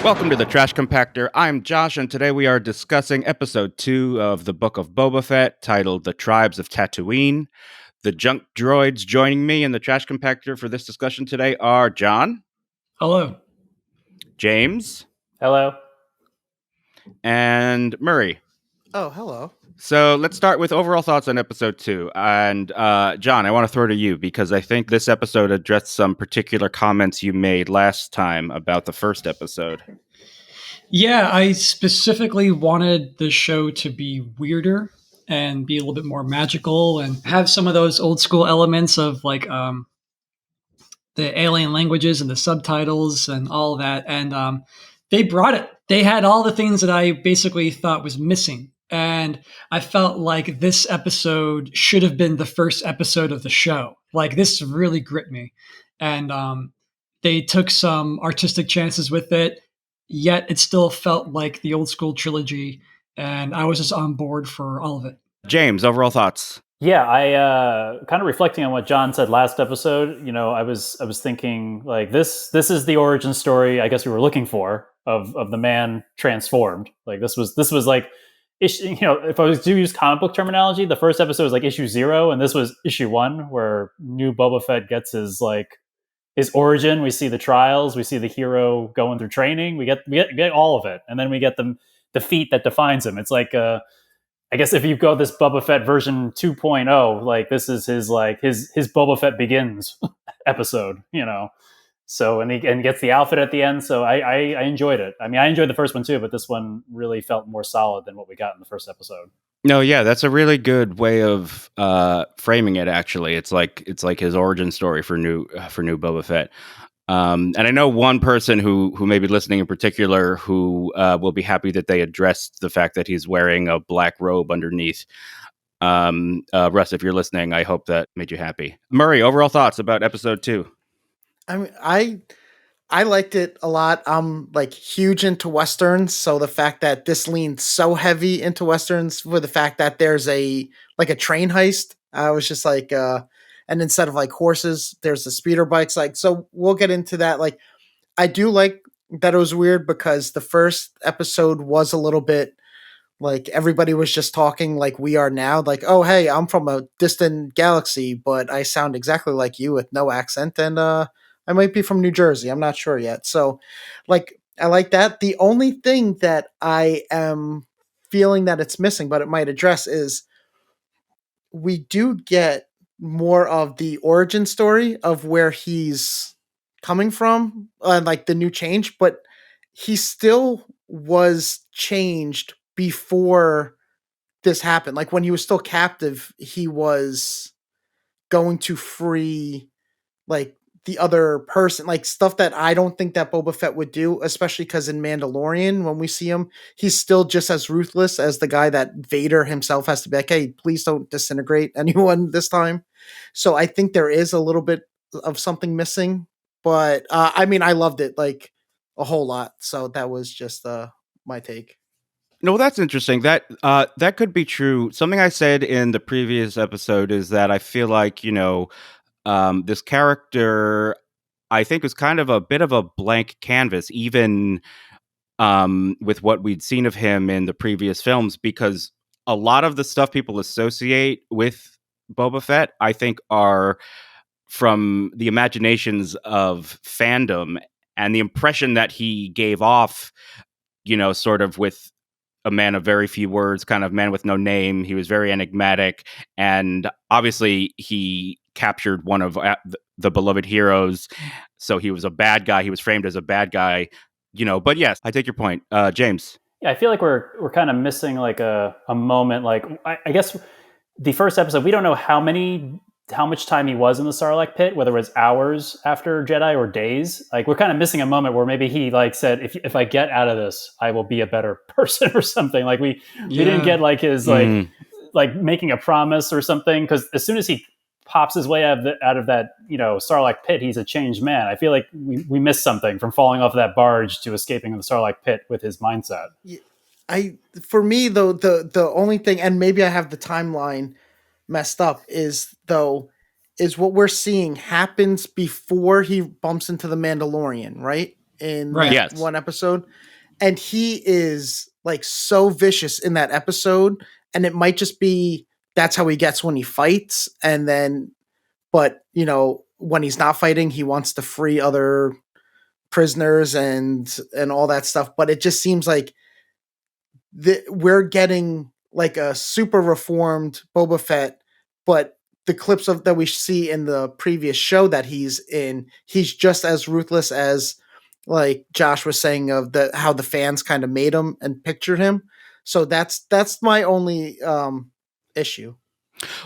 Welcome to the Trash Compactor. I'm Josh, and today we are discussing episode 2 of the Book of Boba Fett, titled The Tribes of Tatooine. The Junked Droids joining me in the Trash Compactor for this discussion today are John, Hello. James, Hello. and Murray. Oh, hello. So let's start with overall thoughts on episode 2. And John, I want to throw to you because I think this episode addressed some particular comments you made last time about the first episode. Yeah, I specifically wanted the show to be weirder and be a little bit more magical and have some of those old school elements of like the alien languages and the subtitles and all that. And they brought it. They had all the things that I basically thought was missing. And I felt like this episode should have been the first episode of the show. Like this really gripped me. And they took some artistic chances with it, yet it still felt like the old school trilogy. And I was just on board for all of it. James, overall thoughts? Yeah, I kind of reflecting on what John said last episode. You know, I was thinking like this is the origin story I guess we were looking for of the man transformed. Like this was like issue, if I was to use comic book terminology, the first episode was like issue 0, and this was issue 1, where new Boba Fett gets his origin. We see the trials, we see the hero going through training, we get all of it, and then we get the feat that defines him. It's like I guess if you go this Boba Fett version 2.0, like this is his Boba Fett begins episode, So and he gets the outfit at the end. So I enjoyed it. I mean, I enjoyed the first one too, but this one really felt more solid than what we got in the first episode. No, yeah, that's a really good way of framing it. Actually, it's like his origin story for new Boba Fett. And I know one person who may be listening in particular who will be happy that they addressed the fact that he's wearing a black robe underneath. Russ, if you're listening, I hope that made you happy. Murray, overall thoughts about episode 2? I mean, I liked it a lot. I'm like huge into Westerns, so the fact that this leans so heavy into Westerns with the fact that there's a train heist, I was just like, and instead of like horses, there's the speeder bikes. Like, so we'll get into that. Like, I do like that it was weird because the first episode was a little bit like everybody was just talking like we are now. Like, oh, hey, I'm from a distant galaxy, but I sound exactly like you with no accent. And, I might be from New Jersey. I'm not sure yet. So, like, I like that. The only thing that I am feeling that it's missing, but it might address, is we do get more of the origin story of where he's coming from, like the new change, but he still was changed before this happened. Like when he was still captive, he was going to free like the other person, like stuff that I don't think that Boba Fett would do, especially because in Mandalorian, when we see him, he's still just as ruthless as the guy that Vader himself has to be like, hey, please don't disintegrate anyone this time. So I think there is a little bit of something missing, but I mean, I loved it like a whole lot. So that was just my take. No, that's interesting. That could be true. Something I said in the previous episode is that I feel like, this character, I think, was kind of a bit of a blank canvas, even with what we'd seen of him in the previous films, because a lot of the stuff people associate with Boba Fett, I think, are from the imaginations of fandom and the impression that he gave off, sort of with a man of very few words, kind of man with no name. He was very enigmatic, and obviously he captured one of the beloved heroes, so he was a bad guy. He was framed as a bad guy, But yes, I take your point, James. Yeah, I feel like we're kind of missing like a moment. Like I guess the first episode, we don't know how much time he was in the Sarlacc pit, whether it was hours after Jedi or days. Like we're kind of missing a moment where maybe he like said, if I get out of this, I will be a better person or something. Like we didn't get like his like making a promise or something, because as soon as he pops his way out of that Sarlacc pit, he's a changed man. I feel like we missed something from falling off that barge to escaping the Sarlacc pit with his mindset. For me though, the only thing, and maybe I have the timeline messed up, is what we're seeing happens before he bumps into the Mandalorian, right? in Right. that Yes. one episode. And he is like so vicious in that episode. And it might just be that's how he gets when he fights. And then, but when he's not fighting, he wants to free other prisoners and all that stuff. But it just seems like we're getting like a super reformed Boba Fett, but the clips of that we see in the previous show that he's in, he's just as ruthless as like Josh was saying of how the fans kind of made him and pictured him. So that's my only issue.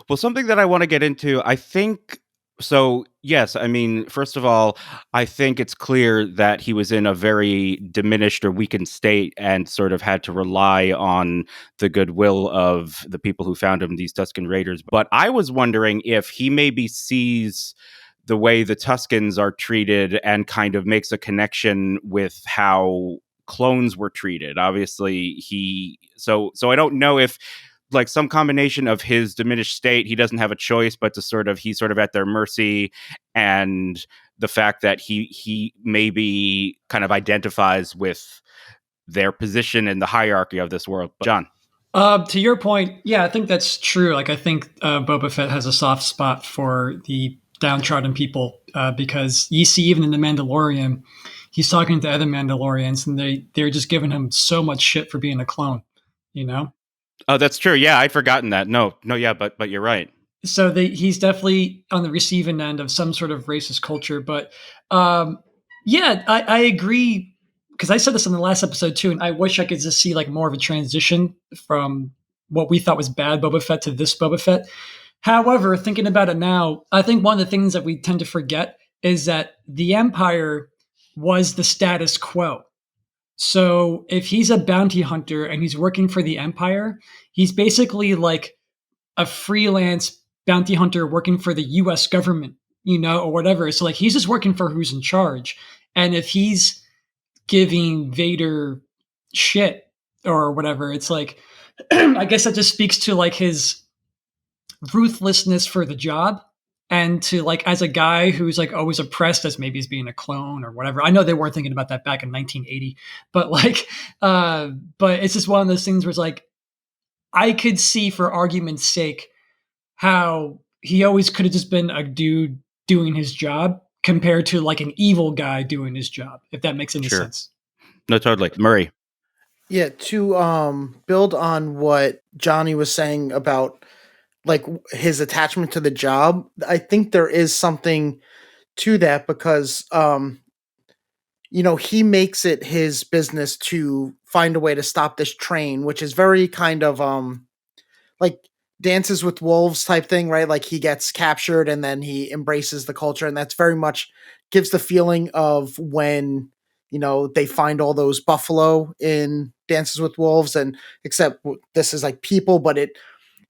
Well, something that I want to get into, I think. So, yes, I mean, first of all, I think it's clear that he was in a very diminished or weakened state and sort of had to rely on the goodwill of the people who found him, these Tusken Raiders. But I was wondering if he maybe sees the way the Tuskens are treated and kind of makes a connection with how clones were treated. Obviously, so I don't know if like some combination of his diminished state, he doesn't have a choice but to he's sort of at their mercy, and the fact that he maybe kind of identifies with their position in the hierarchy of this world. John. To your point, yeah, I think that's true. Like, I think Boba Fett has a soft spot for the downtrodden people because you see, even in The Mandalorian, he's talking to other Mandalorians, and they're just giving him so much shit for being a clone, Oh, that's true. Yeah, I'd forgotten that. No, yeah, but you're right. So he's definitely on the receiving end of some sort of racist culture. But yeah, I agree, because I said this in the last episode too, and I wish I could just see like more of a transition from what we thought was bad Boba Fett to this Boba Fett. However, thinking about it now, I think one of the things that we tend to forget is that the Empire was the status quo. So if he's a bounty hunter and he's working for the Empire, he's basically like a freelance bounty hunter working for the US government, or whatever. So like he's just working for who's in charge. And if he's giving Vader shit or whatever, it's like I guess that just speaks to like his ruthlessness for the job, and to like as a guy who's like always oppressed as maybe as being a clone or whatever. I know they weren't thinking about that back in 1980, but like but it's just one of those things where it's like I could see, for argument's sake, how he always could have just been a dude doing his job compared to like an evil guy doing his job, if that makes any sense. No, totally. Murray. Yeah, to build on what Johnny was saying about like his attachment to the job, I think there is something to that because he makes it his business to find a way to stop this train, which is very kind of like Dances with Wolves type thing, right? Like he gets captured and then he embraces the culture, and that's very much gives the feeling of when they find all those buffalo in Dances with Wolves, and except this is like people, but it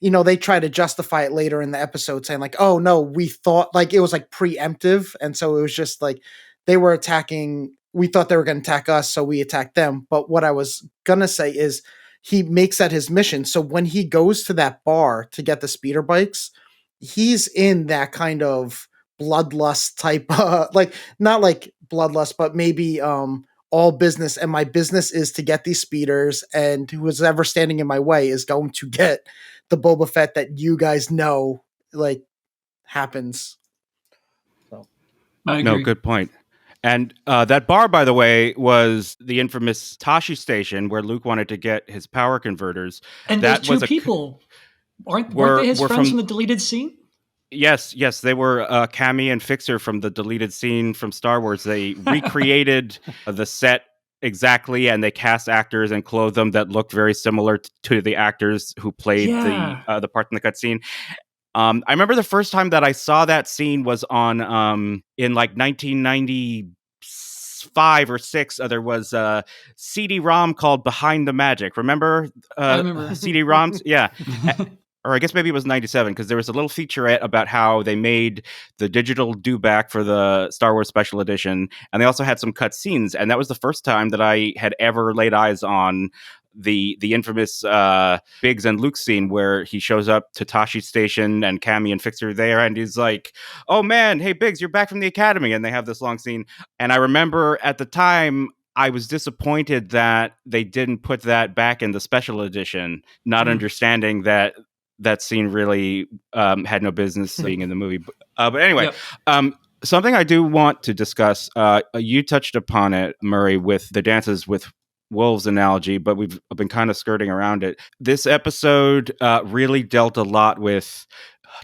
they try to justify it later in the episode saying like, oh no, we thought like it was like preemptive, and so it was just like they were attacking, we thought they were going to attack us, so we attacked them. But what I was gonna say is he makes that his mission. So when he goes to that bar to get the speeder bikes, he's in that kind of bloodlust type, like not like bloodlust, but maybe all business. And my business is to get these speeders, and who's ever standing in my way is going to get the Boba Fett that you guys know, like happens. So I agree. No, good point. And that bar, by the way, was the infamous Tashi station where Luke wanted to get his power converters. And that those two people, weren't they his friends from the deleted scene? Yes, they were Cammy and Fixer from the deleted scene from Star Wars. They recreated the set exactly, and they cast actors and clothed them that looked very similar to the actors who played the part in the cutscene. I remember the first time that I saw that scene was on in like 1995 or 6. There was a CD-ROM called Behind the Magic. Remember? I remember CD-ROMs. Yeah. Or I guess maybe it was 97, because there was a little featurette about how they made the digital do-back for the Star Wars Special Edition, and they also had some cut scenes, and that was the first time that I had ever laid eyes on the infamous Biggs and Luke scene where he shows up to Tashi's station and Cammy and Fixer there, and he's like, "Oh man, hey Biggs, you're back from the academy," and they have this long scene. And I remember at the time I was disappointed that they didn't put that back in the special edition, not understanding that that scene really had no business being in the movie. But anyway, something I do want to discuss, you touched upon it, Murray, with the dances with wolves analogy, but we've been kind of skirting around it. This episode really dealt a lot with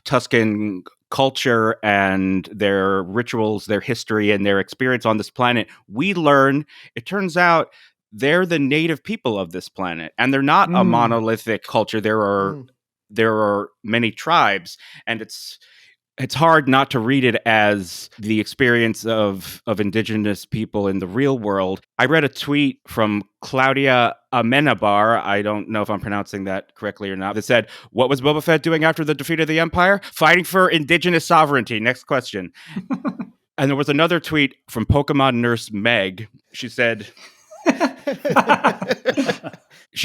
Tusken culture and their rituals, their history, and their experience on this planet. We learn, it turns out, they're the native people of this planet, and they're not a monolithic culture. There are many tribes, and it's hard not to read it as the experience of indigenous people in the real world. I read a tweet from Claudia Amenabar, I don't know if I'm pronouncing that correctly or not, that said, "What was Boba Fett doing after the defeat of the Empire? Fighting for indigenous sovereignty. Next question." And there was another tweet from Pokemon nurse Meg. She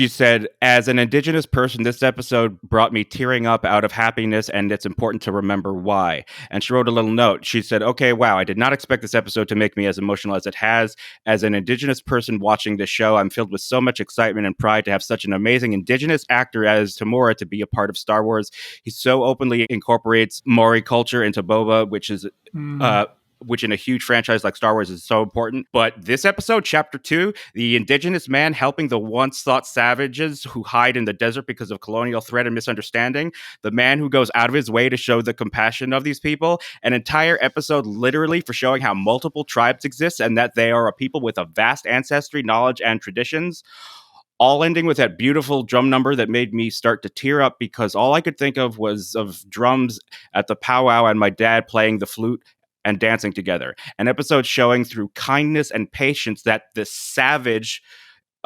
said, "As an indigenous person, this episode brought me tearing up out of happiness, and it's important to remember why." And she wrote a little note. She said, "Okay, wow, I did not expect this episode to make me as emotional as it has. As an indigenous person watching this show, I'm filled with so much excitement and pride to have such an amazing indigenous actor as Tamora to be a part of Star Wars. He so openly incorporates Maori culture into Boba, which in a huge franchise like Star Wars is so important. But this episode, Chapter 2, the indigenous man helping the once thought savages who hide in the desert because of colonial threat and misunderstanding, the man who goes out of his way to show the compassion of these people, an entire episode literally for showing how multiple tribes exist and that they are a people with a vast ancestry, knowledge, and traditions." All ending with that beautiful drum number that made me start to tear up because all I could think of was of drums at the powwow and my dad playing the flute and dancing together. An episode showing through kindness and patience that the savage,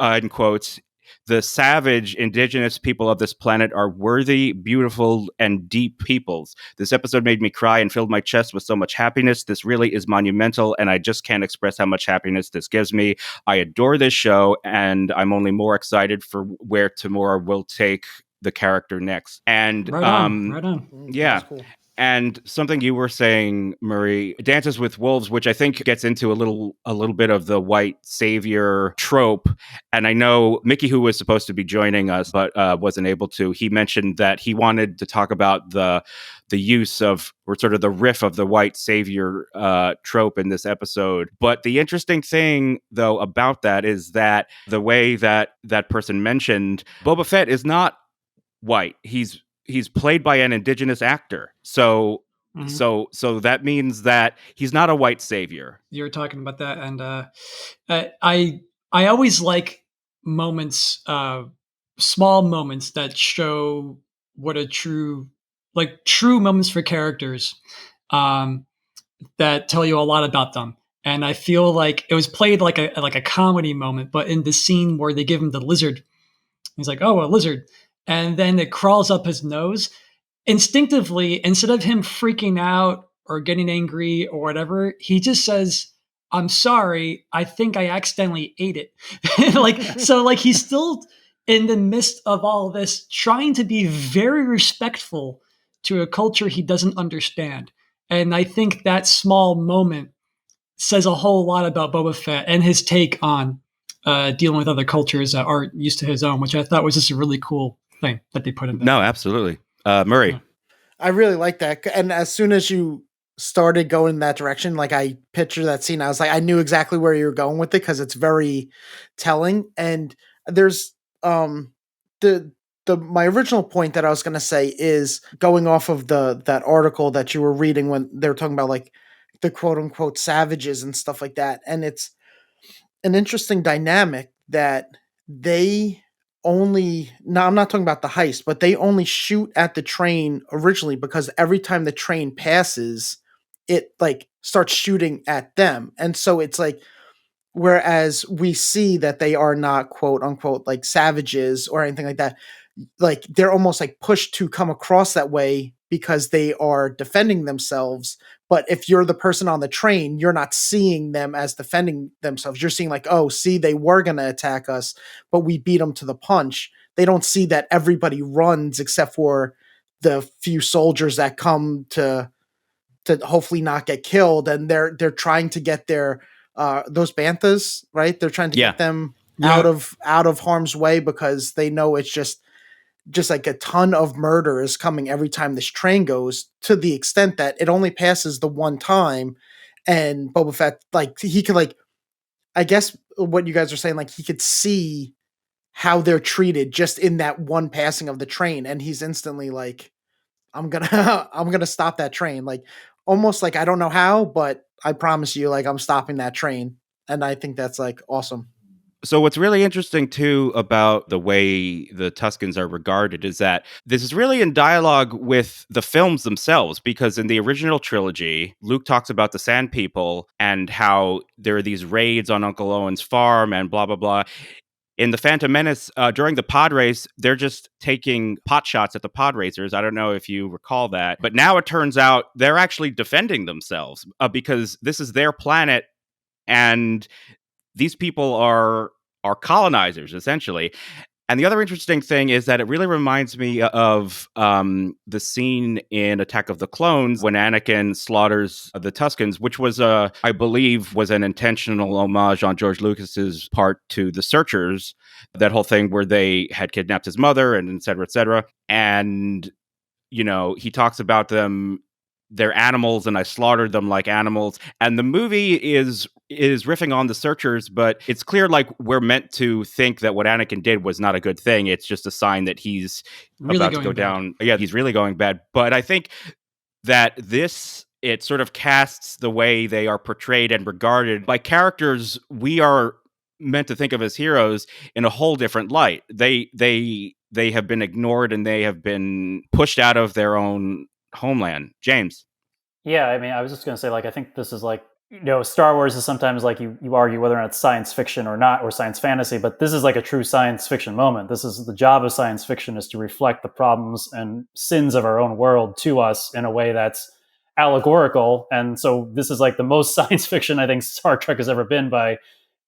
in quotes, the savage indigenous people of this planet are worthy, beautiful, and deep peoples. This episode made me cry and filled my chest with so much happiness. This really is monumental, and I just can't express how much happiness this gives me. I adore this show, and I'm only more excited for where Tamora will take the character next. And right on. Yeah. That's cool. And something you were saying, Murray, Dances with Wolves, which I think gets into a little bit of the white savior trope. And I know Mickey, who was supposed to be joining us but wasn't able to, he mentioned that he wanted to talk about the use of, or sort of the riff of the white savior trope in this episode. But the interesting thing, though, about that is that the way that that person mentioned, Boba Fett is not white. He's played by an indigenous actor. So that means that he's not a white savior. You're talking about that, and I always like moments, small moments that show what a true moments for characters that tell you a lot about them. And I feel like it was played like a comedy moment, but in the scene where they give him the lizard, he's like, "Oh, a lizard." And then it crawls up his nose. Instinctively, instead of him freaking out or getting angry or whatever, he just says, "I'm sorry, I think I accidentally ate it." He's still in the midst of all this, trying to be very respectful to a culture he doesn't understand. And I think that small moment says a whole lot about Boba Fett and his take on dealing with other cultures that aren't used to his own, which I thought was just a really cool thing that they put in there. No, absolutely. Murray. Yeah. I really like that. And as soon as you started going in that direction, like I picture that scene, I was like, I knew exactly where you were going with it because it's very telling. And there's my original point that I was going to say is going off of that article that you were reading when they were talking about like the quote unquote savages and stuff like that. And it's an interesting dynamic that I'm not talking about the heist, but they only shoot at the train originally because every time the train passes, it like starts shooting at them. And so it's like, whereas we see that they are not quote unquote like savages or anything like that, like they're almost like pushed to come across that way because they are defending themselves. But if you're the person on the train, you're not seeing them as defending themselves. You're seeing like, oh, see, they were going to attack us, but we beat them to the punch. They don't see that everybody runs except for the few soldiers that come to hopefully not get killed, and they're trying to get their those banthas, right? They're trying to get them out of harm's way because they know it's just like a ton of murder is coming every time this train goes, to the extent that it only passes the one time. And Boba Fett, like, he could, like, I guess what you guys are saying, like, he could see how they're treated just in that one passing of the train, and he's instantly like, I'm gonna I'm gonna stop that train. Like, almost like, I don't know how, but I promise you, like, I'm stopping that train. And I think that's like awesome. So what's really interesting too about the way the Tuscans are regarded is that this is really in dialogue with the films themselves, because in the original trilogy, Luke talks about the Sand People and how there are these raids on Uncle Owen's farm and blah, blah, blah. In The Phantom Menace, during the pod race, they're just taking pot shots at the pod racers. I don't know if you recall that. But now it turns out they're actually defending themselves because this is their planet, and these people are colonizers, essentially. And the other interesting thing is that it really reminds me of the scene in Attack of the Clones when Anakin slaughters the Tuscans, which was, I believe, was an intentional homage on George Lucas's part to the Searchers, that whole thing where they had kidnapped his mother and et cetera, et cetera. And, you know, he talks about them, they're animals, and I slaughtered them like animals. And the movie is riffing on the Searchers, but it's clear, like, we're meant to think that what Anakin did was not a good thing. It's just a sign that he's really about to go down. Yeah, he's really going bad. But I think that it sort of casts the way they are portrayed and regarded by characters we are meant to think of as heroes in a whole different light. They have been ignored, and they have been pushed out of their own homeland. James. Yeah, I mean, I was just going to say, like, I think this is like, you know, Star Wars is sometimes like you argue whether or not it's science fiction or not, or science fantasy, but this is like a true science fiction moment. This is the job of science fiction, is to reflect the problems and sins of our own world to us in a way that's allegorical. And so this is like the most science fiction I think Star Trek has ever been, by,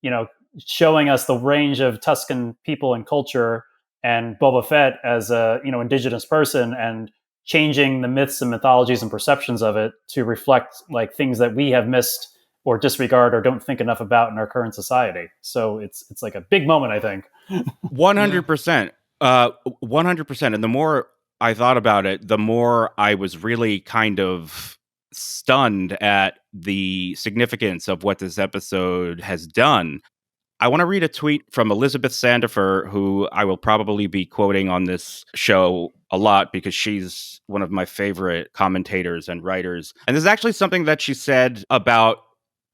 you know, showing us the range of Tuscan people and culture, and Boba Fett as a, you know, indigenous person, and changing the myths and mythologies and perceptions of it to reflect like things that we have missed or disregard or don't think enough about in our current society. So it's like a big moment, I think. 100%. 100%. And the more I thought about it, the more I was really kind of stunned at the significance of what this episode has done. I want to read a tweet from Elizabeth Sandifer, who I will probably be quoting on this show a lot because she's one of my favorite commentators and writers. And this is actually something that she said about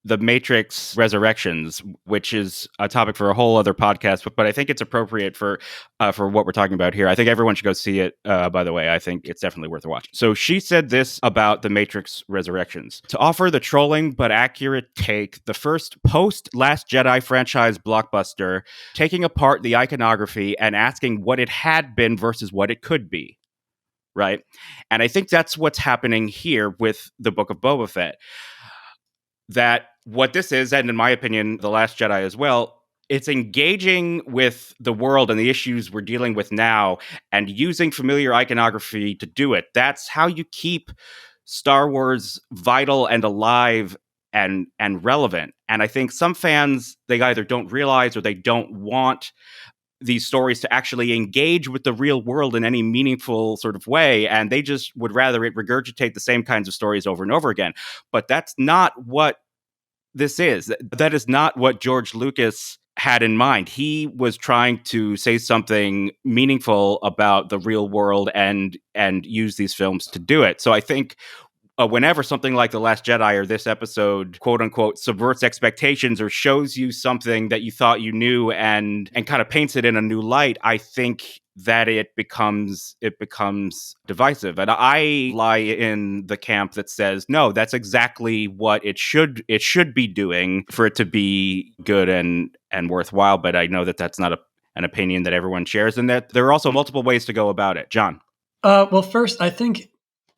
the Matrix Resurrections, which is a topic for a whole other podcast, but I think it's appropriate for what we're talking about here. I think everyone should go see it, by the way. I think it's definitely worth a watch. So she said this about the Matrix Resurrections: to offer the trolling but accurate take, the first post-Last Jedi franchise blockbuster, taking apart the iconography and asking what it had been versus what it could be. Right? And I think that's what's happening here with the Book of Boba Fett. That what this is, and in my opinion, The Last Jedi as well, it's engaging with the world and the issues we're dealing with now and using familiar iconography to do it. That's how you keep Star Wars vital and alive and relevant. And I think some fans, they either don't realize or they don't want these stories to actually engage with the real world in any meaningful sort of way, and they just would rather it regurgitate the same kinds of stories over and over again. But that's not what this is. That is not what George Lucas had in mind. He was trying to say something meaningful about the real world and use these films to do it. So I think whenever something like The Last Jedi or this episode, quote unquote, subverts expectations or shows you something that you thought you knew and kind of paints it in a new light, I think that it becomes divisive. And I lie in the camp that says, no, that's exactly what it should be doing for it to be good and worthwhile. But I know that that's not an opinion that everyone shares, and that there are also multiple ways to go about it. John. Well, first, I think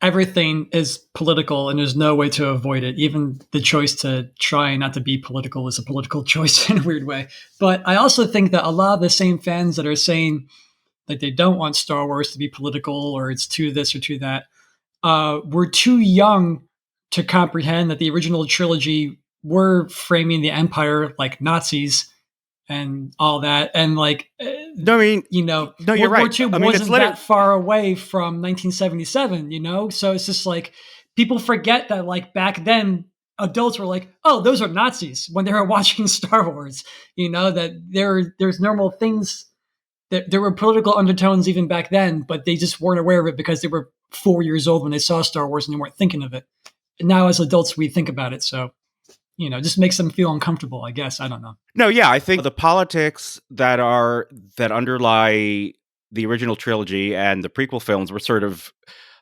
everything is political and there's no way to avoid it. Even the choice to try not to be political is a political choice in a weird way. But I also think that a lot of the same fans that are saying that they don't want Star Wars to be political or it's too this or too that, were too young to comprehend that the original trilogy were framing the Empire like Nazis and all that. And like, No, I mean, you know, no, you're World War right. II I mean, wasn't that far away from 1977, you know? So it's just like people forget that like back then adults were like, oh, those are Nazis when they were watching Star Wars, you know, that there's normal things that there were political undertones even back then, but they just weren't aware of it because they were 4 years old when they saw Star Wars and they weren't thinking of it. And now as adults, we think about it. So, you know, just makes them feel uncomfortable, I guess. I don't know. No, yeah, I think the politics that underlie the original trilogy and the prequel films were sort of,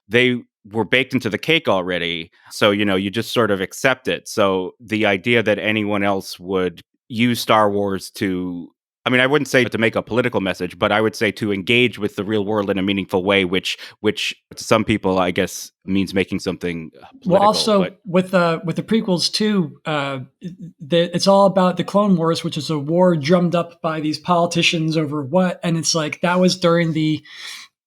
they were baked into the cake already. So, you know, you just sort of accept it. So the idea that anyone else would use Star Wars to, I mean, I wouldn't say to make a political message, but I would say to engage with the real world in a meaningful way, which to some people, I guess, means making something political. Well, also with the prequels too, it's all about the Clone Wars, which is a war drummed up by these politicians over what, and it's like that was during the,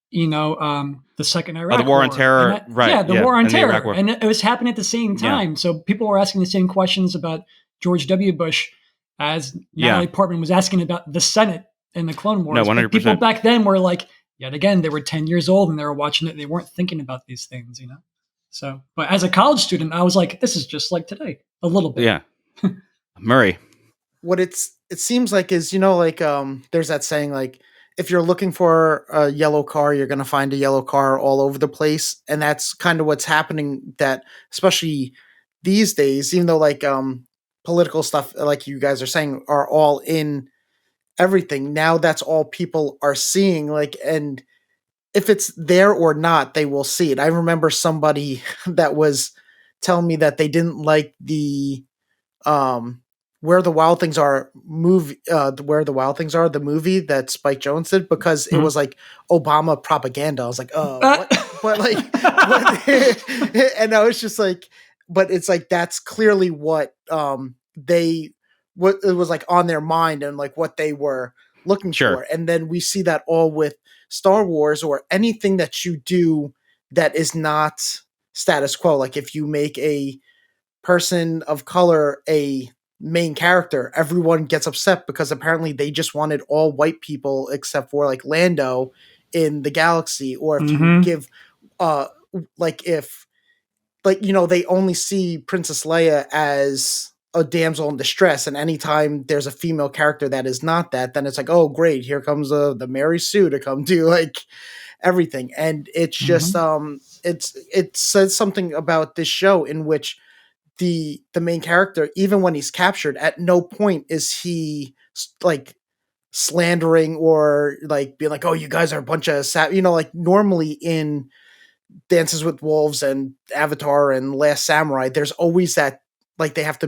you know, the second Iraq the War on Terror, right? Yeah, the War on Terror, and it was happening at the same time. Yeah. So people were asking the same questions about George W. Bush as Natalie Portman was asking about the Senate and the Clone Wars. No, 100%. People back then were like, yet again, they were 10 years old and they were watching it. They weren't thinking about these things, you know? So, but as a college student, I was like, this is just like today, a little bit. Yeah. Murray. What it seems like is, you know, like there's that saying, like, if you're looking for a yellow car, you're going to find a yellow car all over the place. And that's kind of what's happening, that especially these days, even though like political stuff, like you guys are saying, are all in everything. Now that's all people are seeing. Like, and if it's there or not, they will see it. I remember somebody that was telling me that they didn't like the Where the Wild Things Are movie, the movie that Spike Jonze did, because it was like Obama propaganda. I was like, oh, what? But like, and I was just like, but it's like, that's clearly what it was like on their mind and like what they were looking for. And then we see that all with Star Wars or anything that you do that is not status quo. Like if you make a person of color a main character, everyone gets upset because apparently they just wanted all white people except for like Lando in the galaxy. Or if you give you know, they only see Princess Leia as a damsel in distress, and anytime there's a female character that is not that, then it's like, oh great, here comes the Mary Sue to come do like everything. And it's just it says something about this show in which the main character, even when he's captured, at no point is he like slandering or like being like, oh, you guys are a bunch of you know, like normally in Dances with Wolves and Avatar and Last Samurai, there's always that, like, they have to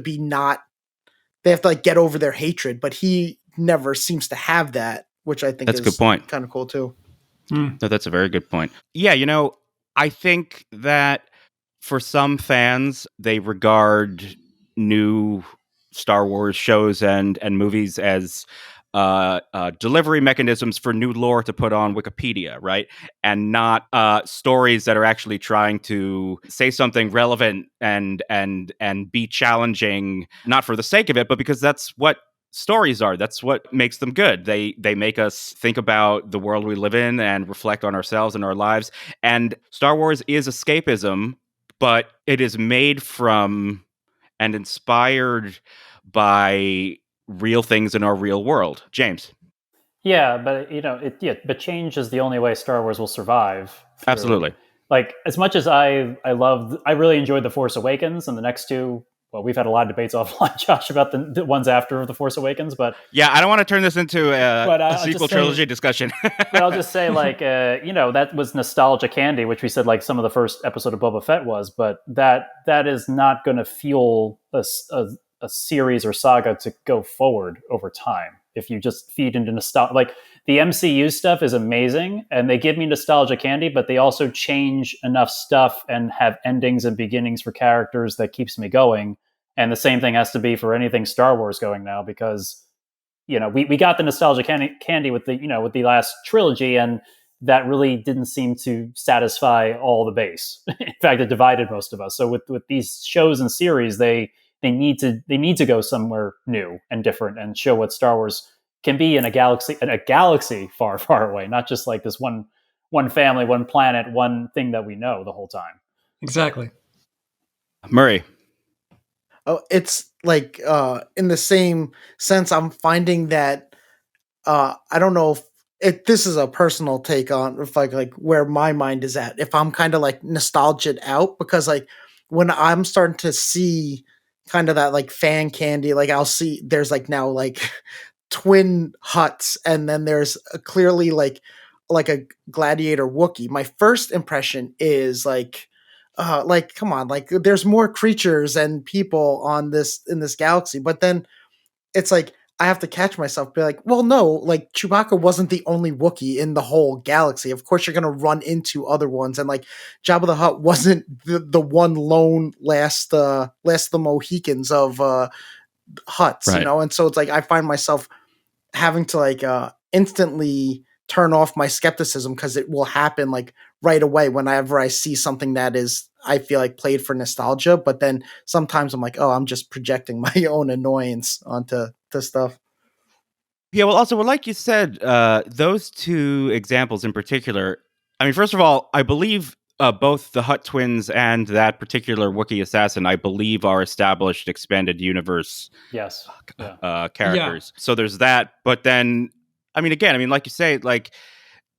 like get over their hatred, but he never seems to have that, which I think that's is a good point. Kind of cool too. No, that's a very good point. Yeah, you know, I think that for some fans, they regard new Star Wars shows and movies as delivery mechanisms for new lore to put on Wikipedia, right? And not stories that are actually trying to say something relevant and be challenging, not for the sake of it, but because that's what stories are. That's what makes them good. They make us think about the world we live in and reflect on ourselves and our lives. And Star Wars is escapism, but it is made from and inspired by real things in our real world. James. Yeah, but you know, but change is the only way Star Wars will survive. Absolutely. Like, as much as I really enjoyed The Force Awakens, and the next two, well, we've had a lot of debates offline, Josh, about the ones after The Force Awakens, but yeah, I don't want to turn this into a sequel trilogy discussion. But I'll just say, like, you know, that was nostalgia candy, which we said, like, some of the first episode of Boba Fett was, but that is not going to fuel a series or saga to go forward over time. if you just feed into nostalgia. Like the MCU stuff is amazing and they give me nostalgia candy, but they also change enough stuff and have endings and beginnings for characters that keeps me going. And the same thing has to be for anything Star Wars going now, because we got the nostalgia candy with the last trilogy, and that really didn't seem to satisfy all the base. In fact, it divided most of us. So with these shows and series, they need to go somewhere new and different and show what Star Wars can be in a galaxy far, far away, not just like this one family, one planet, one thing that we know the whole time. Exactly. Murray. Oh, it's like in the same sense, I'm finding that I don't know if this is a personal take on if like where my mind is at. If I'm kind of like nostalgic out, because like when I'm starting to see kind of that like fan candy, like I'll see there's like now like twin huts, and then there's clearly like a gladiator Wookiee. My first impression is like come on, like there's more creatures and people on this in this galaxy, but then it's like I have to catch myself, be like, well, no, like Chewbacca wasn't the only Wookiee in the whole galaxy. Of course, you're gonna run into other ones, and like Jabba the Hutt wasn't the one lone last of the Mohicans of huts, Right. And so it's like I find myself having to like instantly turn off my skepticism, because it will happen like right away whenever I see something that is, I feel like, played for nostalgia. But then sometimes I'm like, oh, I'm just projecting my own annoyance onto the stuff. Yeah, well, also, like you said, those two examples in particular, I mean, first of all, I believe both the Hutt twins and that particular Wookiee assassin, I believe, are established expanded universe Yes. characters. So there's that. But then, I mean, again, like you say, like,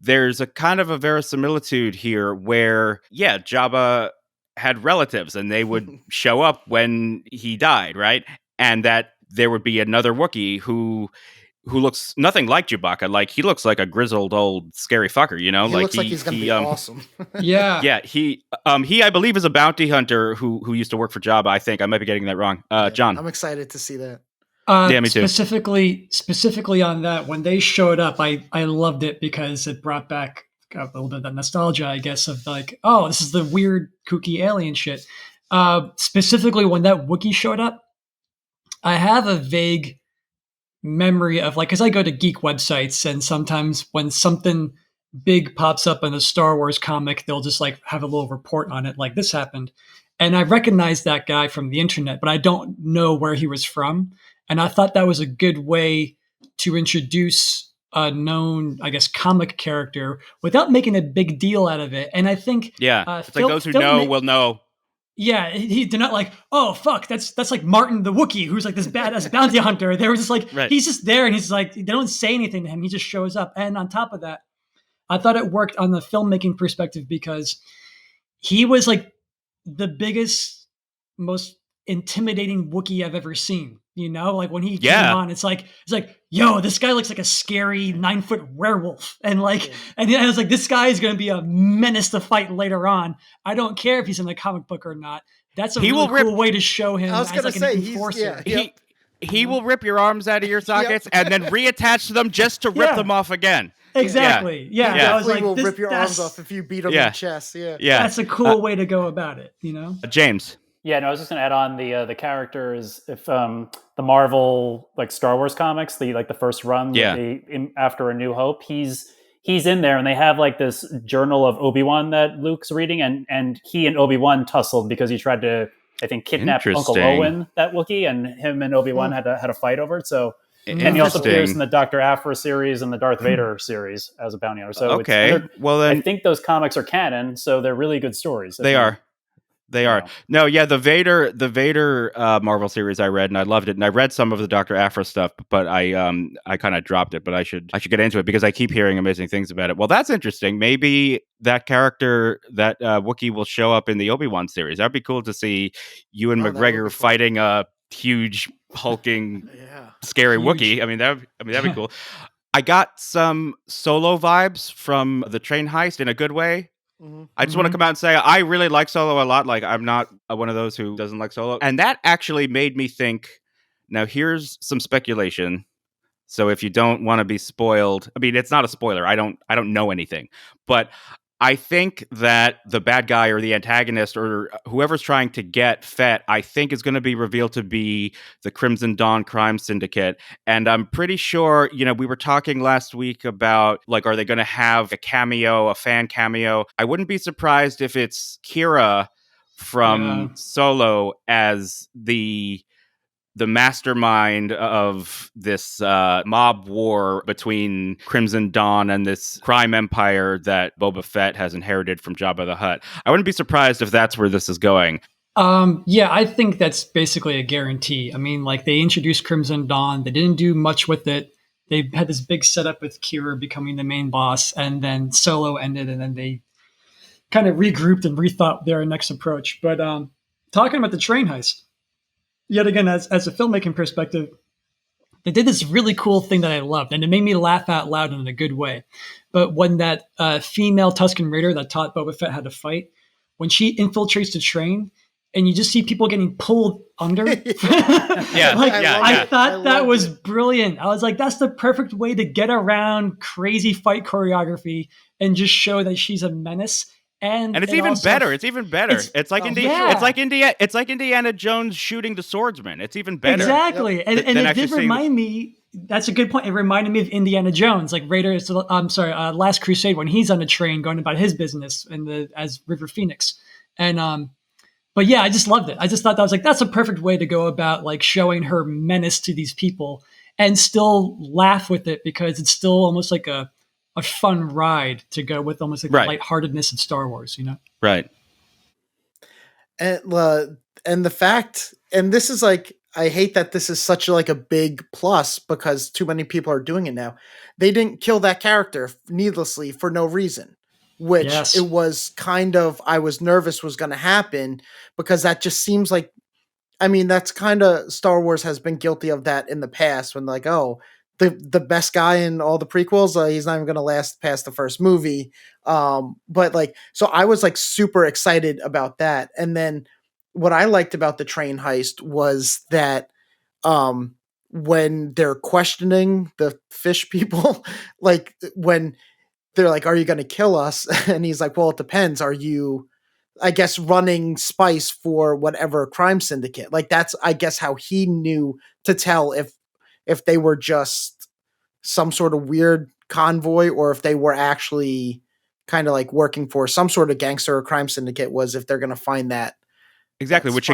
there's a kind of a verisimilitude here where, yeah, Jabba had relatives and they would show up when he died, right? And that there would be another Wookiee who looks nothing like Chewbacca. Like, he looks like a grizzled old scary fucker, He looks like he's gonna be awesome. Yeah. Yeah, he I believe is a bounty hunter who used to work for Jabba. I think I might be getting that wrong. John. I'm excited to see that. Yeah, me too. Specifically on that, when they showed up, I loved it because it brought back a little bit of that nostalgia, I guess, of like, oh, this is the weird, kooky alien shit. Specifically, when that Wookiee showed up, I have a vague memory of like, because I go to geek websites, and sometimes when something big pops up in a Star Wars comic, they'll just like have a little report on it, like this happened. And I recognized that guy from the internet, but I don't know where he was from. And I thought that was a good way to introduce a known, I guess, comic character without making a big deal out of it. And I think, yeah, it's like those who know will know. Yeah, they're not like, oh fuck, that's like Martin the Wookiee, who's like this badass bounty hunter. They were just like, right. He's just there, and he's like, they don't say anything to him. He just shows up. And on top of that, I thought it worked on the filmmaking perspective because he was like the biggest, most intimidating Wookiee I've ever seen. Like when he came on, it's like, yo, this guy looks like a scary 9-foot werewolf. And like, and I was like, this guy is going to be a menace to fight later on. I don't care if he's in the comic book or not. That's a really cool way to show him. I was going to say, an enforcer. He will rip your arms out of your sockets and then reattach them just to rip them off again. Exactly. Yeah. I was like, will rip your arms off if you beat him in the chest. Yeah. That's a cool way to go about it. James. Yeah, no, I was just going to add on the characters. If the Marvel like Star Wars comics, the first run, after A New Hope, he's in there, and they have like this journal of Obi-Wan that Luke's reading, and he and Obi-Wan tussled because he tried to, I think, kidnap Uncle Owen, that Wookiee, and him and Obi-Wan had a fight over it. So, and he also appears in the Dr. Aphra series and the Darth Vader series as a bounty hunter. So, okay, well then, I think those comics are canon, so they're really good stories. They are. No, yeah, the Vader Marvel series I read and I loved it, and I read some of the Dr. Aphra stuff, but I kind of dropped it. But I should get into it because I keep hearing amazing things about it. Well, that's interesting. Maybe that character, that Wookiee, will show up in the Obi-Wan series. That'd be cool to see Ewan McGregor fighting a huge hulking, scary Wookiee. I mean that'd be cool. I got some Solo vibes from the Train Heist in a good way. I just want to come out and say I really like Solo a lot. Like, I'm not one of those who doesn't like Solo. And that actually made me think, now here's some speculation. So if you don't want to be spoiled, I mean, it's not a spoiler. I don't know anything, but I think that the bad guy or the antagonist or whoever's trying to get Fett, I think is going to be revealed to be the Crimson Dawn crime syndicate. And I'm pretty sure, we were talking last week about, like, are they going to have a fan cameo? I wouldn't be surprised if it's Kira from Solo as the mastermind of this mob war between Crimson Dawn and this crime empire that Boba Fett has inherited from Jabba the Hutt. I wouldn't be surprised if that's where this is going. Yeah, I think that's basically a guarantee. I mean, like, they introduced Crimson Dawn. They didn't do much with it. They had this big setup with Kira becoming the main boss, and then Solo ended, and then they kind of regrouped and rethought their next approach. But talking about the train heist, yet again, as a filmmaking perspective, they did this really cool thing that I loved, and it made me laugh out loud in a good way. But when that female Tusken Raider that taught Boba Fett how to fight, when she infiltrates the train, and you just see people getting pulled under. I thought that was brilliant. I was like, that's the perfect way to get around crazy fight choreography and just show that she's a menace. And it's even better. It's even better. It's like Indiana Jones shooting the swordsman. It's even better. Exactly. Yep. And it did remind me. That's a good point. It reminded me of Indiana Jones, like Last Crusade, when he's on a train going about his business as River Phoenix. And but yeah, I just loved it. I just thought that was like, that's a perfect way to go about, like, showing her menace to these people and still laugh with it, because it's still almost like a fun ride to go with, almost like the lightheartedness of Star Wars, Right. And the fact, and this is like, I hate that this is such a big plus because too many people are doing it now. They didn't kill that character needlessly for no reason, which it was kind of, I was nervous was going to happen, because that just seems like, I mean, that's kind of, Star Wars has been guilty of that in the past, when like, oh, the best guy in all the prequels, he's not even going to last past the first movie. But like, so I was like super excited about that. And then what I liked about the train heist was that when they're questioning the fish people, like when they're like, are you going to kill us? And he's like, well, it depends. Are you, I guess, running spice for whatever crime syndicate? Like, that's, I guess, how he knew to tell if they were just some sort of weird convoy or if they were actually kind of like working for some sort of gangster or crime syndicate, was if they're going to find that. Exactly, which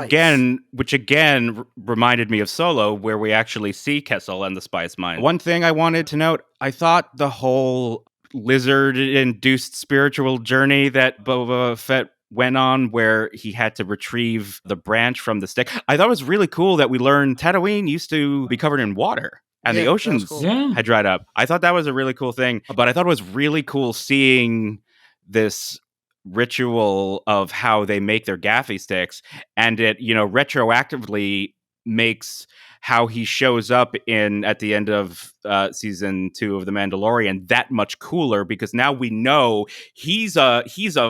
again reminded me of Solo, where we actually see Kessel and the spice mine. One thing I wanted to note, I thought the whole lizard-induced spiritual journey that Boba Fett went on, where he had to retrieve the branch from the stick, I thought it was really cool that we learned Tatooine used to be covered in water and the oceans had dried up. I thought that was a really cool thing, but I thought it was really cool seeing this ritual of how they make their gaffy sticks, and it retroactively makes how he shows up at the end of season 2 of The Mandalorian that much cooler, because now we know he's a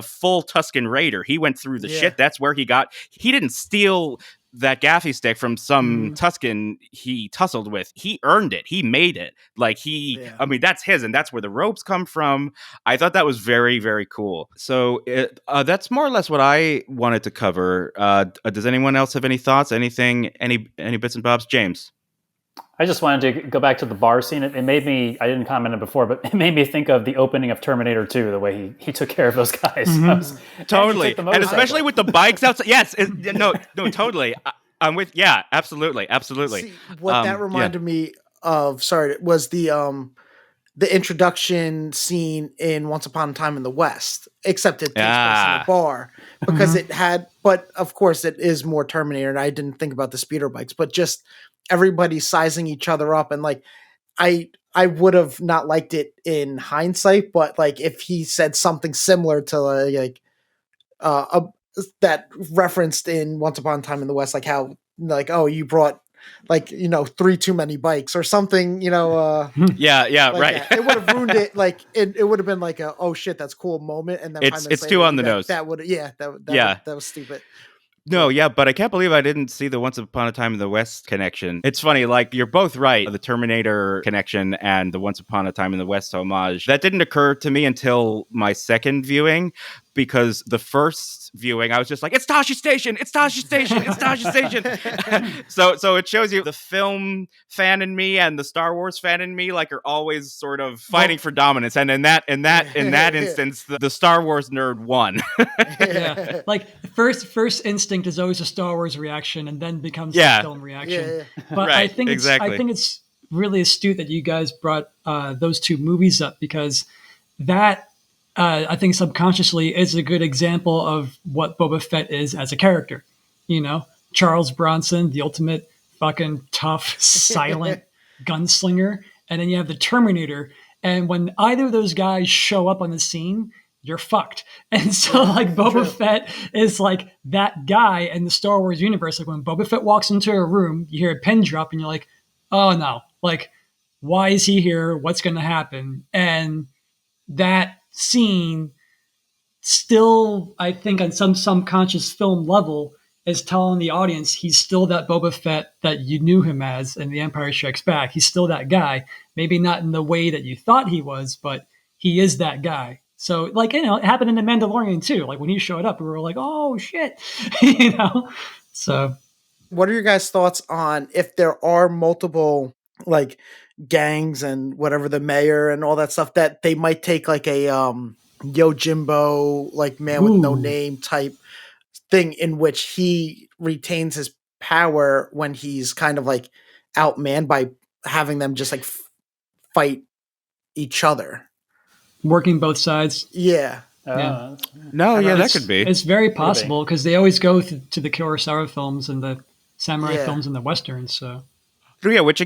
full Tusken Raider. He went through the shit. That's where he didn't steal that gaffy stick from some Tusken he tussled with. He earned it. He made it. Like I mean, that's his, and that's where the ropes come from. I thought that was very, very cool. So that's more or less what I wanted to cover. Does anyone else have any thoughts? Anything? Any bits and bobs? James? I just wanted to go back to the bar scene. It made me, I didn't comment on it before, but it made me think of the opening of Terminator 2, the way he took care of those guys. Totally. And especially with the bikes outside. Yes. No, totally. I'm with, absolutely. See, what that reminded me of, was the introduction scene in Once Upon a Time in the West, except it takes place in a bar, because it had, but of course it is more Terminator, and I didn't think about the speeder bikes, but just everybody sizing each other up, and like I would have not liked it in hindsight, but like if he said something similar to that referenced in Once Upon a Time in the West, like how, like, oh, you brought, like, 3 too many bikes or something, like right. It would have ruined it. Like it would have been like a, oh shit, that's cool moment, and then it's too on the nose. That would that was stupid. No, yeah, but I can't believe I didn't see the Once Upon a Time in the West connection. It's funny, like, you're both right. The Terminator connection and the Once Upon a Time in the West homage. That didn't occur to me until my second viewing, because the first viewing, I was just like, it's Tashi Station! It's Tashi Station! It's Tashi Station! So it shows you the film fan in me and the Star Wars fan in me, like, are always sort of fighting for dominance. And in that instance, the Star Wars nerd won. Yeah, like first instinct is always a Star Wars reaction, and then becomes Yeah. a film reaction. Yeah. But Right, I think exactly. it's really astute that you guys brought those two movies up, because that I think subconsciously is a good example of what Boba Fett is as a character. You know, Charles Bronson, the ultimate fucking tough, silent gunslinger, and then you have the Terminator. And when either of those guys show up on the scene, you're fucked. And so, like, Boba Fett is like that guy in the Star Wars universe. Like, when Boba Fett walks into a room, you hear a pin drop, and you're like, oh no, like, why is he here? What's going to happen? And that scene still, I think, on some subconscious film level, is telling the audience he's still that Boba Fett that you knew him as in The Empire Strikes Back. He's still that guy. Maybe not in the way that you thought he was, but he is that guy. So, like, you know, it happened in The Mandalorian too. Like, when he showed up, we were like, oh shit, you know? So, What are your guys' thoughts on if there are multiple, like, gangs and whatever, the mayor and all that stuff, that they might take like a Yojimbo, like, man with no Ooh. name type thing, in which he retains his power when he's kind of like outmanned, by having them just like fight each other. working both sides. Yeah. Yeah. No, yeah, that It's- could be. It's very possible, because they always go to the Kurosawa films and the samurai Yeah. films and the westerns. So, Yeah, which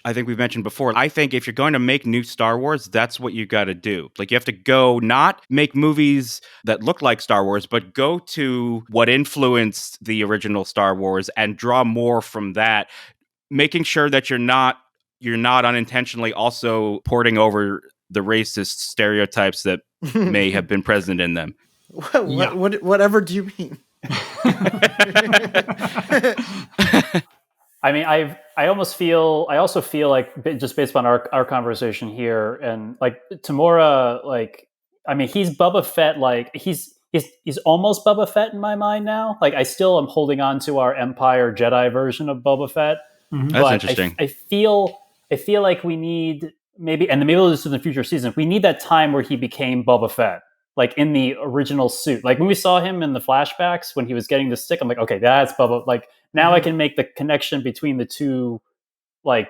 I think we've mentioned before. I think if you're going to make new Star Wars, that's what you got to do. Like, you have to go not make movies that look like Star Wars, but go to what influenced the original Star Wars and draw more from that, making sure that you're not unintentionally also porting over the racist stereotypes that may have been present in them. Yeah. Whatever do you mean? I mean, I also feel like, just based on our conversation here, and like Tamora, like, I mean, he's Boba Fett, like he's almost Boba Fett in my mind now. Like, I still am holding on to our Empire Jedi version of Boba Fett. Mhm. That's But interesting. I feel like we need maybe we'll do this in the future seasons. We need that time where he became Boba Fett, like in the original suit. Like when we saw him in the flashbacks when he was getting the stick, I'm like, okay, that's Boba. Like now I can make the connection between the two, like,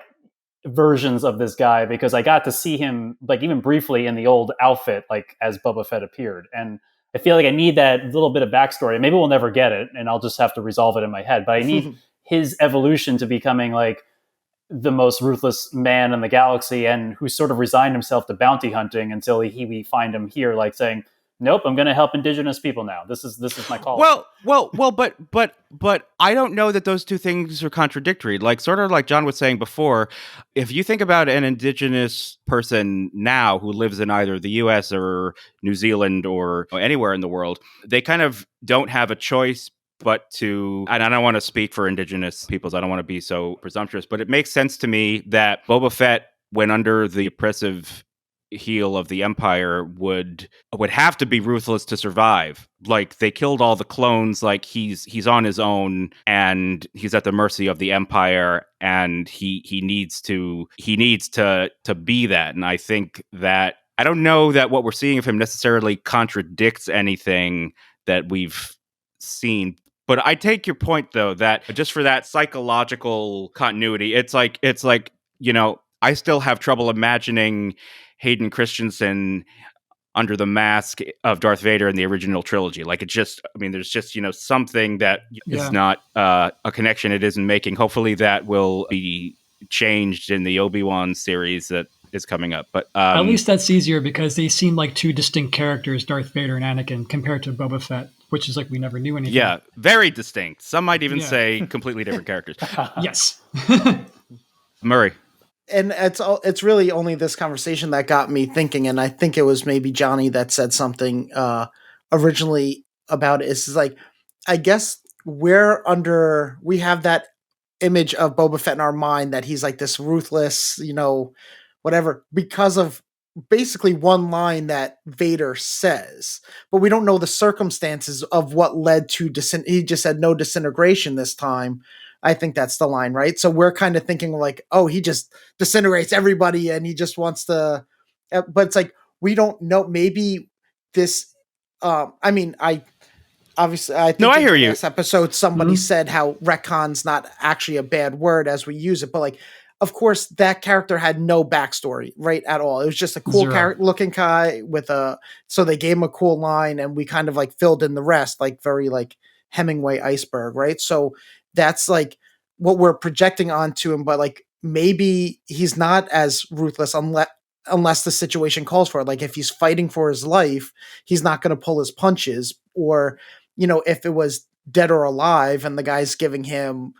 versions of this guy, because I got to see him, like, even briefly in the old outfit, like as Boba Fett appeared. And I feel like I need that little bit of backstory. Maybe we'll never get it, and I'll just have to resolve it in my head. But I need his evolution to becoming like the most ruthless man in the galaxy, and who sort of resigned himself to bounty hunting until we find him here, like saying, nope, I'm going to help indigenous people now. This is my call. Well, but I don't know that those two things are contradictory. Like, sort of like John was saying before, if you think about an indigenous person now who lives in either the US or New Zealand or anywhere in the world, they kind of don't have a choice but to, and I don't want to speak for indigenous peoples, I don't want to be so presumptuous, but it makes sense to me that Boba Fett, when under the oppressive heel of the Empire, would have to be ruthless to survive. Like, they killed all the clones, like he's on his own and he's at the mercy of the Empire, and he needs to be that. And I think that, I don't know that what we're seeing of him necessarily contradicts anything that we've seen. But I take your point, though, that just for that psychological continuity, it's like, you know, I still have trouble imagining Hayden Christensen under the mask of Darth Vader in the original trilogy. Like, it just, I mean, there's just, you know, something that is not a connection it isn't making. Hopefully that will be changed in the Obi-Wan series that is coming up. But at least that's easier, because they seem like two distinct characters, Darth Vader and Anakin, compared to Boba Fett, which is like we never knew anything. Yeah, very distinct. Some might even say completely different characters. Yes. Murray. And it's really only this conversation that got me thinking, and I think it was maybe Johnny that said something originally about it. It's like, I guess we have that image of Boba Fett in our mind that he's like this ruthless, whatever, because of basically one line that Vader says, but we don't know the circumstances of what led to he just said no disintegration this time. I think that's the line, right? So we're kind of thinking like, oh, he just disintegrates everybody and he just wants to, but it's like, we don't know. Maybe this, I obviously, I No, think I in hear the you. last episode, somebody Mhm. said how retcon's not actually a bad word as we use it, but like, of course, that character had no backstory, right, at all. It was just a cool Zero. looking guy so they gave him a cool line, and we kind of like filled in the rest, like very like Hemingway iceberg, right? So that's like what we're projecting onto him, but like maybe he's not as ruthless unless the situation calls for it. Like if he's fighting for his life, he's not going to pull his punches, or if it was dead or alive and the guy's giving him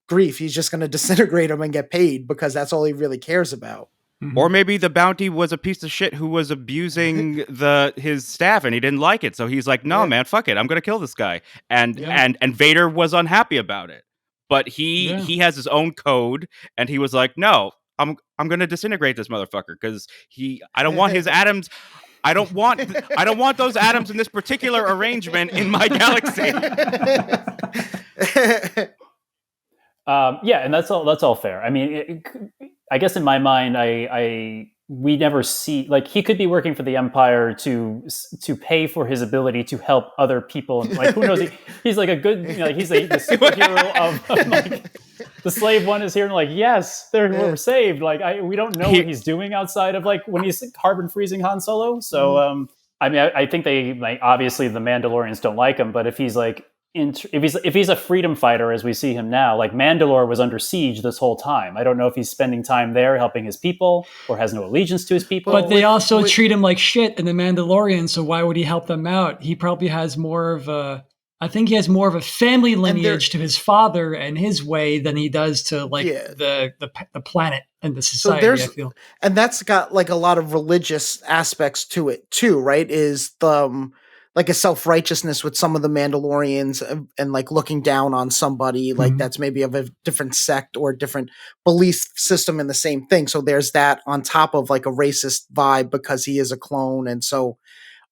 grief, he's just going to disintegrate him and get paid because that's all he really cares about. Or Mhm. maybe the bounty was a piece of shit who was abusing his staff and he didn't like it. So he's like, "No, Yeah. man, fuck it. I'm going to kill this guy." And Yeah. and Vader was unhappy about it. But Yeah. he has his own code and he was like, "No, I'm going to disintegrate this motherfucker cuz I don't want his atoms. I don't want those atoms in this particular arrangement in my galaxy." Yeah, and that's all fair. I mean, I guess in my mind, we never see, like, he could be working for the Empire to pay for his ability to help other people. Like, who knows? He's like a good, he's the superhero of like, the slave one is here and like, yes, we're saved. Like, we don't know what he's doing outside of like when he's carbon freezing Han Solo. So, I mean, I think they like, obviously the Mandalorians don't like him, but if he's like if he's a freedom fighter as we see him now, like Mandalore was under siege this whole time. I don't know if he's spending time there helping his people or has no allegiance to his people. But they also treat him like shit in the Mandalorian, so why would he help them out? He probably has more of a family lineage to his father and his way than he does to like the planet and the society. I feel, and that's got like a lot of religious aspects to it too, right? Is the like a self-righteousness with some of the Mandalorians and like looking down on somebody like that's maybe of a different sect or different belief system in the same thing. So there's that on top of like a racist vibe because he is a clone. And so,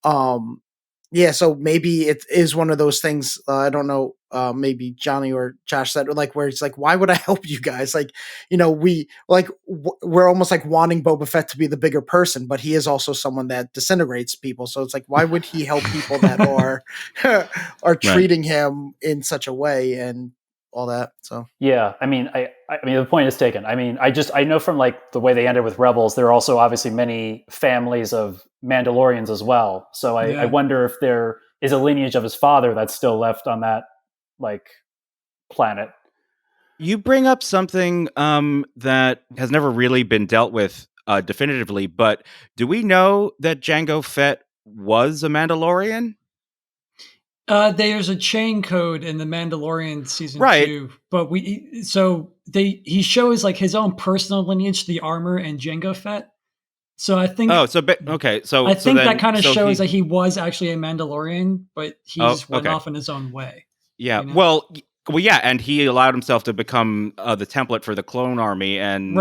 so maybe it is one of those things. I don't know. Maybe Johnny or Josh said like where it's like, why would I help you guys? Like, we're almost like wanting Boba Fett to be the bigger person, but he is also someone that disintegrates people. So it's like, why would he help people that are treating him in such a way and all that? So yeah, I mean, I mean, the point is taken. I mean, I know from like the way they ended with Rebels, there are also obviously many families of Mandalorians as well. So I wonder if there is a lineage of his father that's still left on that like planet. You bring up something that has never really been dealt with definitively, but do we know that Jango Fett was a Mandalorian? There's a chain code in the Mandalorian season 2, but he shows like his own personal lineage, the armor and Jango Fett. So I think. Oh, okay. So I think that kind of shows that he was actually a Mandalorian, but he just went off in his own way. Yeah. Well, yeah, and he allowed himself to become the template for the clone army and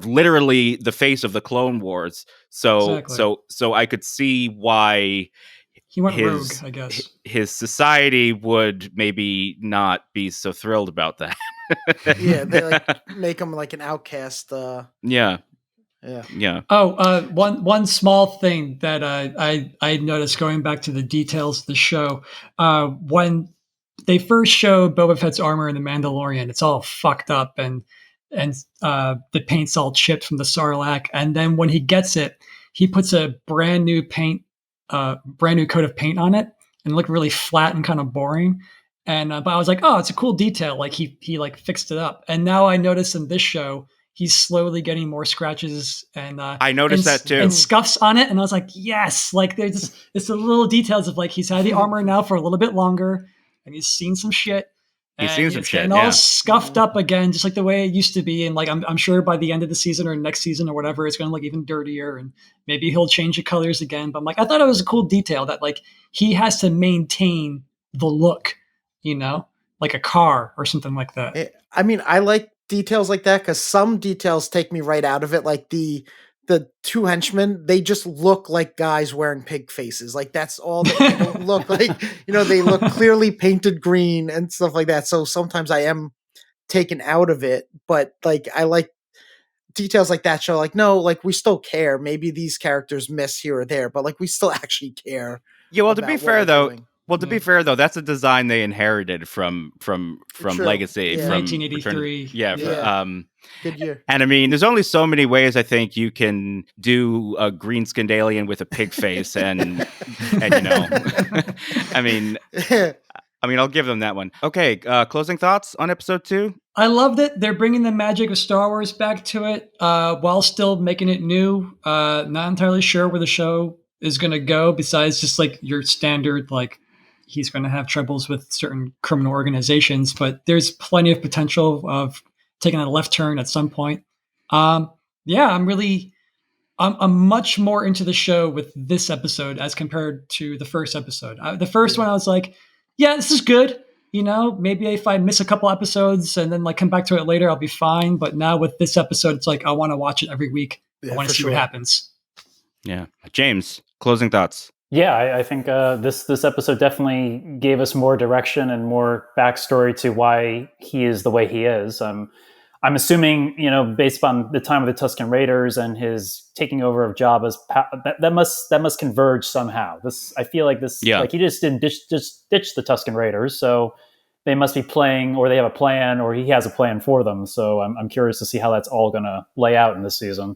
literally the face of the Clone Wars. So I could see why he went rogue, I guess. His society would maybe not be so thrilled about that. Yeah, they like make him like an outcast. Yeah. Oh, one small thing that I noticed going back to the details of the show, when they first showed Boba Fett's armor in The Mandalorian, it's all fucked up and the paint's all chipped from the Sarlacc. And then when he gets it, he puts a brand new coat of paint on it, and it looked really flat and kind of boring. And but I was like, oh, it's a cool detail. Like he like fixed it up. And now I notice in this show, he's slowly getting more scratches and I noticed that too, and scuffs on it. And I was like, yes, like there's it's the little details of like he's had the armor now for a little bit longer, and he's seen some shit. He's seen some shit, and all scuffed up again, just like the way it used to be. And like I'm sure by the end of the season or next season or whatever, it's going to look even dirtier, and maybe he'll change the colors again. But I'm like, I thought it was a cool detail that like he has to maintain the look, you know. like a car or something like that. I mean, I like details like that because some details take me right out of it. Like the two henchmen, they just look like guys wearing pig faces. Like that's all. They don't look like, they look clearly painted green and stuff like that. So sometimes I am taken out of it, but like I like details like that show like, no, like we still care. Maybe these characters miss here or there, but like we still actually care. Yeah, well, to be fair though, Yeah. that's a design they inherited from True. Legacy, Yeah. from 1983. Yeah. Good year. And I mean, there's only so many ways I think you can do a green skinned alien with a pig face, and I mean, I'll give them that one. Okay, closing thoughts on episode 2. I love that they're bringing the magic of Star Wars back to it while still making it new. Not entirely sure where the show is going to go besides just like your standard, like he's going to have troubles with certain criminal organizations, but there's plenty of potential of taking a left turn at some point. Yeah, I'm much more into the show with this episode as compared to the first episode. The first one, I was like, yeah, this is good. Maybe if I miss a couple episodes and then like come back to it later, I'll be fine. But now with this episode, it's like I want to watch it every week. I want to see what happens. Yeah, James, closing thoughts. Yeah, I think this episode definitely gave us more direction and more backstory to why he is the way he is. I'm assuming, based on the time of the Tusken Raiders and his taking over of Jabba's, that must converge somehow. I feel like this, like he just didn't ditch the Tusken Raiders, so they must be playing, or they have a plan, or he has a plan for them. So I'm curious to see how that's all going to lay out in this season.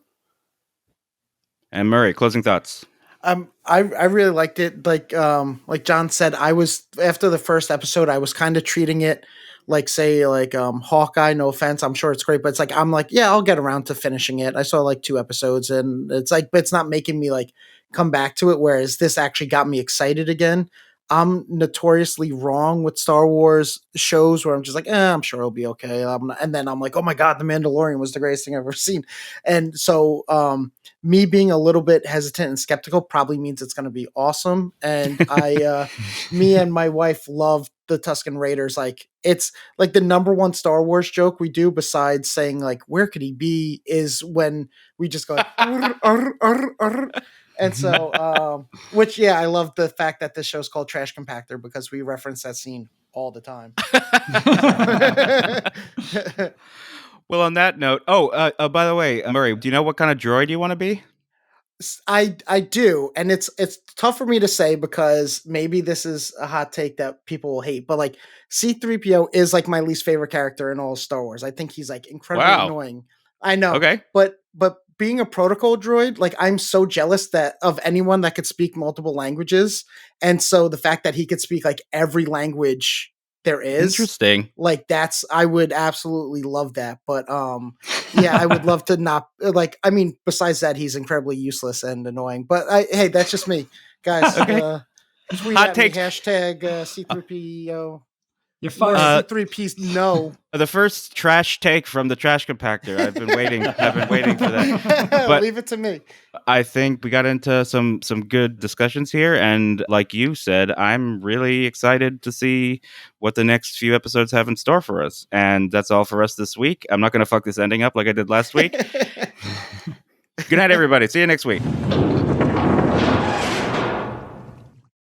And Murray, closing thoughts. I really liked it. Like John said, I was after the first episode, I was kind of treating it like, say, like Hawkeye. No offense, I'm sure it's great, but it's like I'm like, yeah, I'll get around to finishing it. I saw like 2 episodes, and it's like, but it's not making me like come back to it. Whereas this actually got me excited again. I'm notoriously wrong with Star Wars shows where I'm just like, I'm sure it'll be okay. And then I'm like, oh my God, The Mandalorian was the greatest thing I've ever seen. And so me being a little bit hesitant and skeptical probably means it's going to be awesome. And me and my wife love the Tusken Raiders. Like it's like the number one Star Wars joke we do besides saying like, where could he be, is when we just go, arr, arr, arr, arr. And so, which, yeah, I love the fact that this show's called Trash Compactor because we reference that scene all the time. Well, on that note, by the way, Murray, do you know what kind of droid you want to be? I do, and it's tough for me to say because maybe this is a hot take that people will hate, but like C-3PO is like my least favorite character in all of Star Wars. I think he's like incredibly annoying. I know. Okay. But being a protocol droid, like I'm so jealous that of anyone that could speak multiple languages. And so the fact that he could speak like every language there is, interesting. Like I would absolutely love that. But yeah, I would love to not like, I mean, besides that, he's incredibly useless and annoying, but hey, that's just me, guys. Okay. Tweet hot take. Hashtag C3PO. You're fired. C3P. No. The first trash take from the Trash Compactor. I've been waiting for that. But leave it to me. I think we got into some good discussions here, and like you said, I'm really excited to see what the next few episodes have in store for us. And that's all for us this week. I'm not going to fuck this ending up like I did last week. Good night, everybody. See you next week.